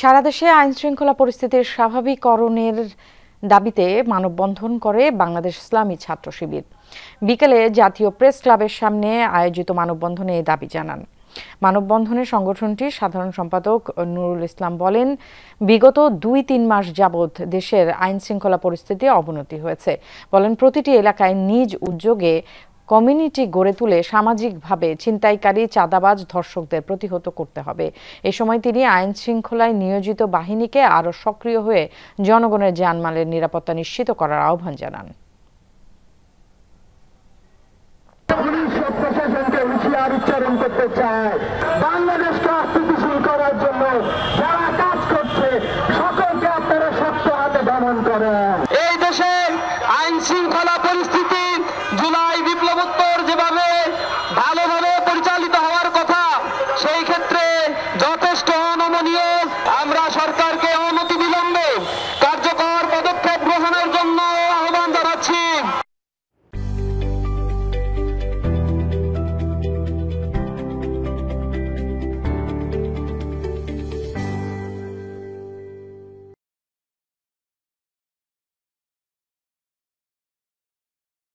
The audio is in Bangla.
সারা দেশে আইনশৃঙ্খলা পরিস্থিতির স্বাভাবিকরণের দাবিতে মানববন্ধন করে বাংলাদেশ ইসলামী ছাত্র শিবির। বিকেলে জাতীয় প্রেস ক্লাবের সামনে আয়োজিত মানববন্ধনে এই দাবি জানান। মানববন্ধনে সংগঠনটির সাধারণ সম্পাদক নুরুল ইসলাম বলেন, বিগত ২-৩ মাস যাবৎ দেশের আইনশৃঙ্খলা পরিস্থিতি অবনতি হয়েছে। বলেন, প্রতিটি এলাকায় নিজ উদ্যোগে কমিউনিটি গড়ে তুলে সামাজিকভাবে ছিনতাইকারী, চাঁদাবাজ, ধর্ষকদের প্রতিহত করতে হবে। এ সময় তিনি আইন শৃঙ্খলায় নিয়োজিত বাহিনীকে আরও সক্রিয় হয়ে জনগণের জানমালের নিরাপত্তা নিশ্চিত করার আহ্বান জানান। উচ্চারণ করতে চায়, বাংলাদেশকে অস্থিতিশীল করার জন্য যারা কাজ করছে সকলকে আপনারা শক্ত হাতে দমন করেন। এই দেশে আইন শৃঙ্খলা পরিস্থিতি জুলাই বিপ্লবোত্তর যেভাবে ভালোভাবে পরিচালিত হওয়ার কথা, সেই ক্ষেত্রে যথেষ্ট অনমনীয়। আমরা সরকার